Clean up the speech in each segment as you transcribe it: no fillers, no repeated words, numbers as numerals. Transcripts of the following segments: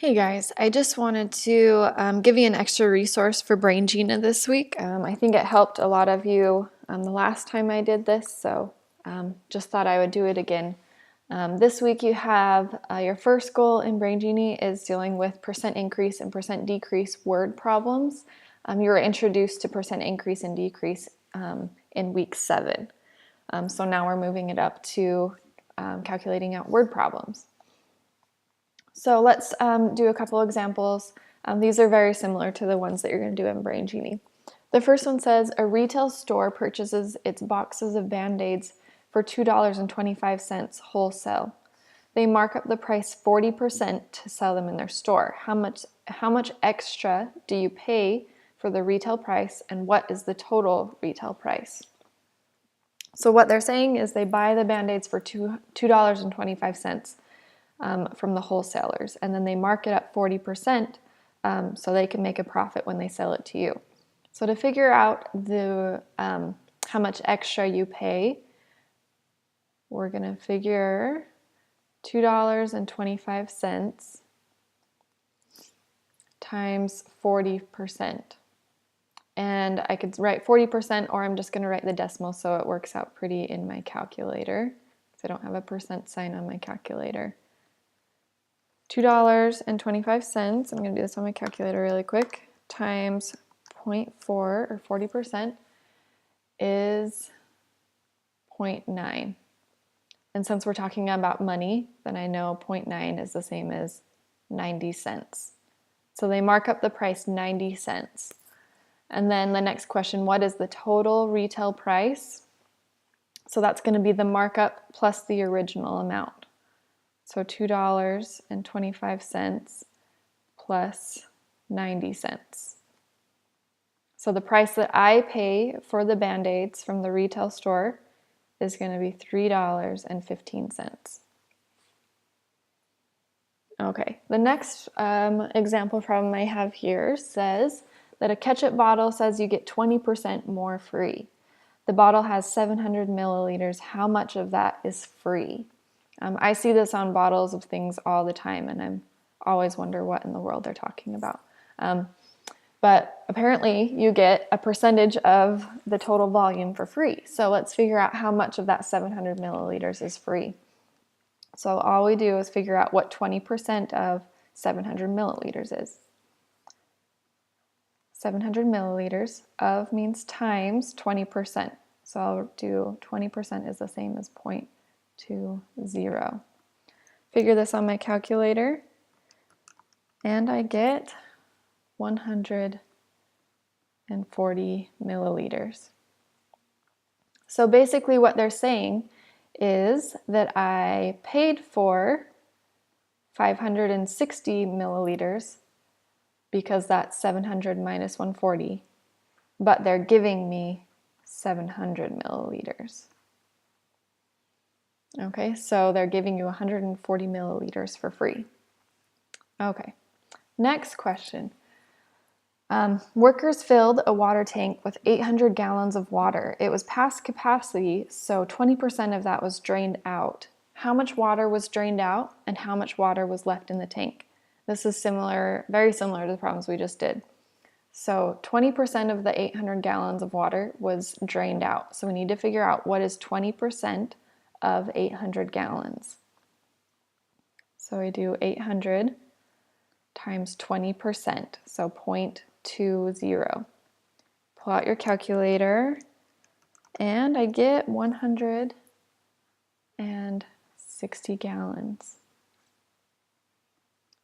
Hey guys, I just wanted to give you an extra resource for braingenie this week. I think it helped a lot of you the last time I did this, so just thought I would do it again. This week you have your first goal in braingenie is dealing with percent increase and percent decrease word problems. You were introduced to percent increase and decrease in week 7. So now we're moving it up to calculating out word problems. So let's do a couple examples. These are very similar to the ones that you're going to do in braingenie. The first one says, a retail store purchases its boxes of Band-Aids for $2.25 wholesale. They mark up the price 40% to sell them in their store. How much extra do you pay for the retail price, and what is the total retail price? So what they're saying is they buy the Band-Aids for $2.25 from the wholesalers, and then they mark it up 40% so they can make a profit when they sell it to you. So to figure out the how much extra you pay, we're going to figure $2.25 times 40%. And I could write 40%, or I'm just going to write the decimal so it works out pretty in my calculator, because I don't have a percent sign on my calculator. $2.25, I'm going to do this on my calculator really quick, times 0.4 or 40% is 0.9. And since we're talking about money, then I know 0.9 is the same as 90 cents. So they mark up the price 90 cents. And then the next question, what is the total retail price? So that's going to be the markup plus the original amount. So $2.25 plus 90 cents. So the price that I pay for the Band-Aids from the retail store is going to be $3.15. Okay, the next example problem I have here says that a ketchup bottle says you get 20% more free. The bottle has 700 milliliters. How much of that is free? I see this on bottles of things all the time, and I always wonder what in the world they're talking about. But apparently you get a percentage of the total volume for free. So let's figure out how much of that 700 milliliters is free. So all we do is figure out what 20% of 700 milliliters is. 700 milliliters of means times 20%. So I'll do 20% is the same as 0.20. Figure this on my calculator, and I get 140 milliliters. So basically what they're saying is that I paid for 560 milliliters because that's 700 minus 140, but they're giving me 700 milliliters. Okay, so they're giving you 140 milliliters for free. Okay, next question. Workers filled a water tank with 800 gallons of water. It was past capacity, so 20% of that was drained out. How much water was drained out, and how much water was left in the tank? This is similar, very similar to the problems we just did. So 20% of the 800 gallons of water was drained out. So we need to figure out what is 20% of 800 gallons. So we do 800 times 20%, so 0.20. Pull out your calculator, and I get 160 gallons.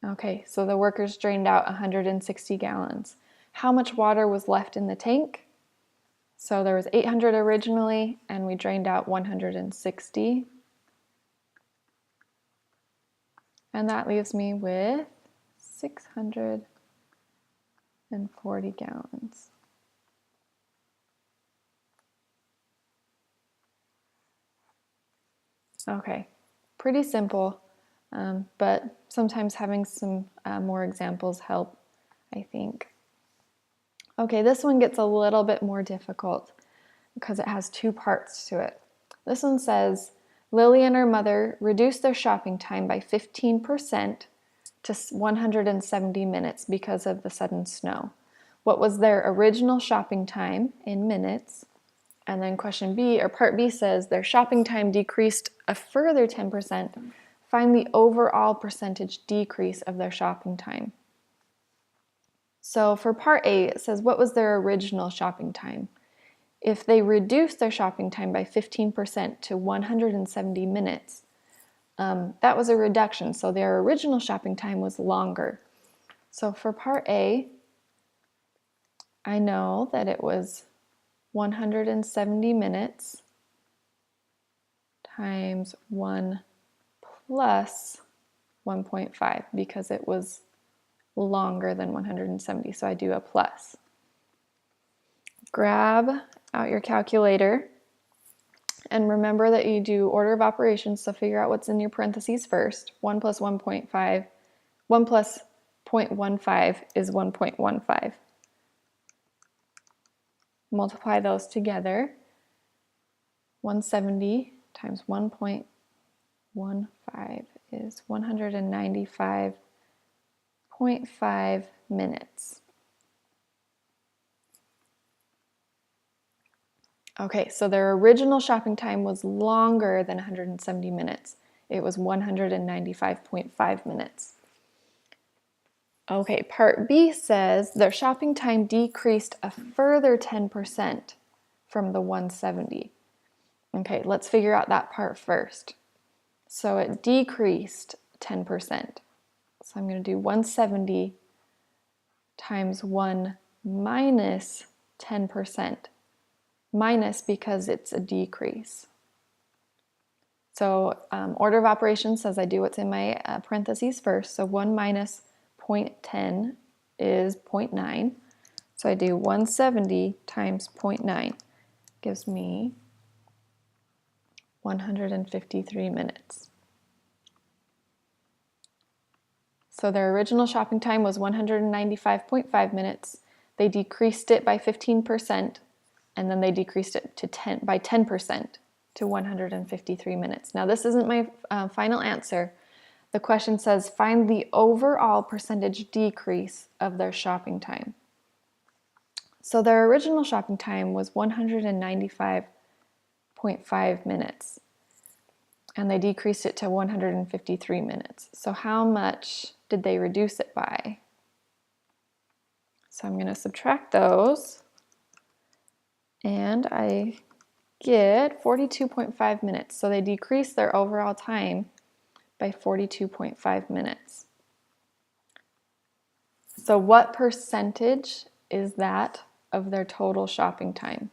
Okay, so the workers drained out 160 gallons. How much water was left in the tank? So there was 800 originally, and we drained out 160. And that leaves me with 640 gallons. Okay, pretty simple, but sometimes having some more examples help, I think. Okay, this one gets a little bit more difficult because it has two parts to it. This one says, Lily and her mother reduced their shopping time by 15% to 170 minutes because of the sudden snow. What was their original shopping time in minutes? And then question B, or part B, says their shopping time decreased a further 10%. Find the overall percentage decrease of their shopping time. So for part A, it says what was their original shopping time? If they reduced their shopping time by 15% to 170 minutes, that was a reduction. So their original shopping time was longer. So for part A, I know that it was 170 minutes times 1 plus 1.5 because it was longer than 170, so I do a plus. Grab out your calculator and remember that you do order of operations, so figure out what's in your parentheses first. 1 plus 1.5, 1 plus 0.15 is 1.15. Multiply those together. 170 times 1.15 is 195.5 minutes. Okay, so their original shopping time was longer than 170 minutes. It was 195.5 minutes. Okay, part B says their shopping time decreased a further 10% from the 170. Okay, let's figure out that part first. So it decreased 10%. So I'm going to do 170 times 1 minus 10%. Minus because it's a decrease. So order of operations says I do what's in my parentheses first. So 1 minus 0.10 is 0.9. So I do 170 times 0.9 gives me 153 minutes. So their original shopping time was 195.5 minutes. They decreased it by 15%, and then they decreased it to by 10% to 153 minutes. Now this isn't my final answer. The question says find the overall percentage decrease of their shopping time. So their original shopping time was 195.5 minutes, and they decreased it to 153 minutes. So how much did they reduce it by? So I'm going to subtract those, and I get 42.5 minutes. So they decreased their overall time by 42.5 minutes. So what percentage is that of their total shopping time?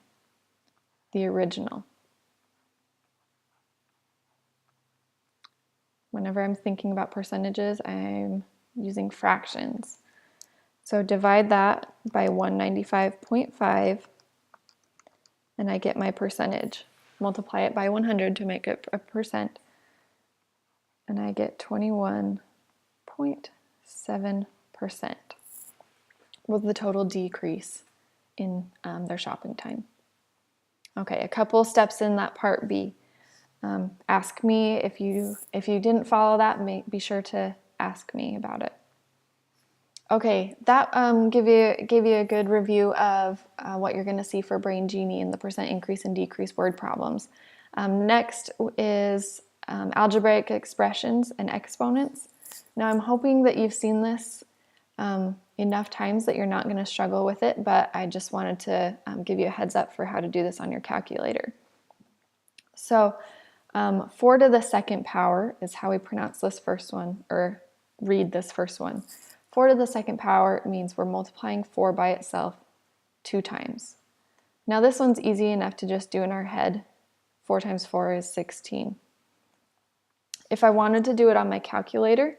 The original. Whenever I'm thinking about percentages, I'm using fractions. So divide that by 195.5 and I get my percentage. Multiply it by 100 to make it a percent, and I get 21.7% was the total decrease in their shopping time. Okay, a couple steps in that part B. Ask me if you didn't follow that. Be sure to ask me about it. Okay, that gave you a good review of what you're going to see for braingenie and the percent increase and decrease word problems. Next is algebraic expressions and exponents. Now I'm hoping that you've seen this enough times that you're not going to struggle with it, but I just wanted to give you a heads up for how to do this on your calculator. So 4 to the second power is how we pronounce this first one, or read this first one. 4 to the second power means we're multiplying 4 by itself 2 times. Now this one's easy enough to just do in our head. 4 times 4 is 16. If I wanted to do it on my calculator,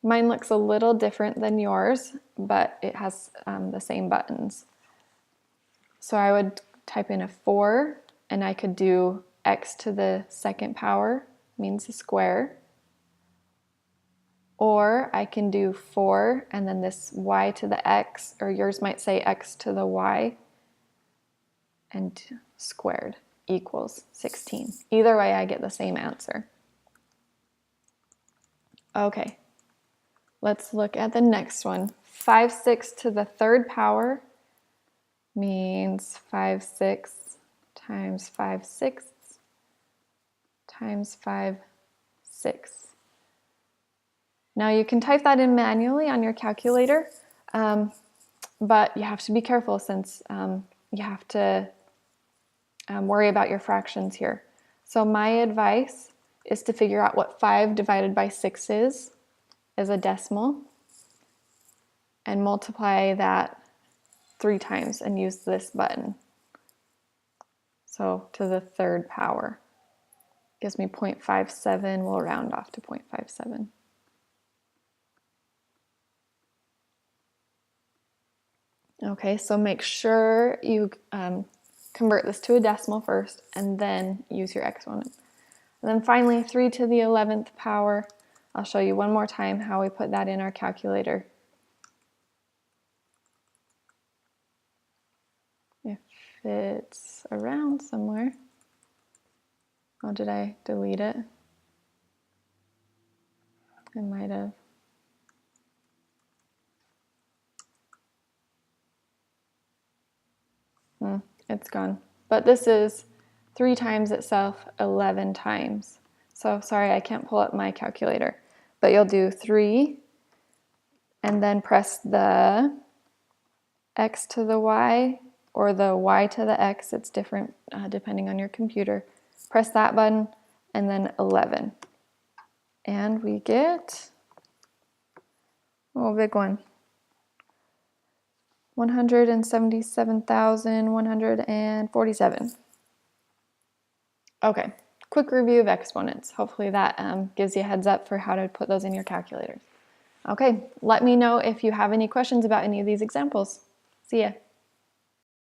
mine looks a little different than yours, but it has the same buttons. So I would type in a 4, and I could do x to the second power, means a square. Or I can do 4 and then this y to the x, or yours might say x to the y, and squared equals 16. Either way, I get the same answer. Okay, let's look at the next one. 5/6 to the third power means 5/6 times 5/6 times 5/6. Now you can type that in manually on your calculator, but you have to be careful since you have to worry about your fractions here. So my advice is to figure out what 5 divided by 6 is as a decimal, and multiply that 3 times and use this button. So to the third power gives me 0.57. We'll round off to 0.57. Okay, so make sure you convert this to a decimal first and then use your exponent. And then finally, 3 to the 11th power. I'll show you one more time how we put that in our calculator. If it's around somewhere. Oh, did I delete it? I might have. It's gone. But this is 3 times itself 11 times. So sorry, I can't pull up my calculator. But you'll do 3 and then press the X to the Y or the Y to the X. It's different depending on your computer. Press that button and then 11. And we get, oh, big one. 177,147. Okay, quick review of exponents. Hopefully that gives you a heads up for how to put those in your calculators. Okay, let me know if you have any questions about any of these examples. See ya.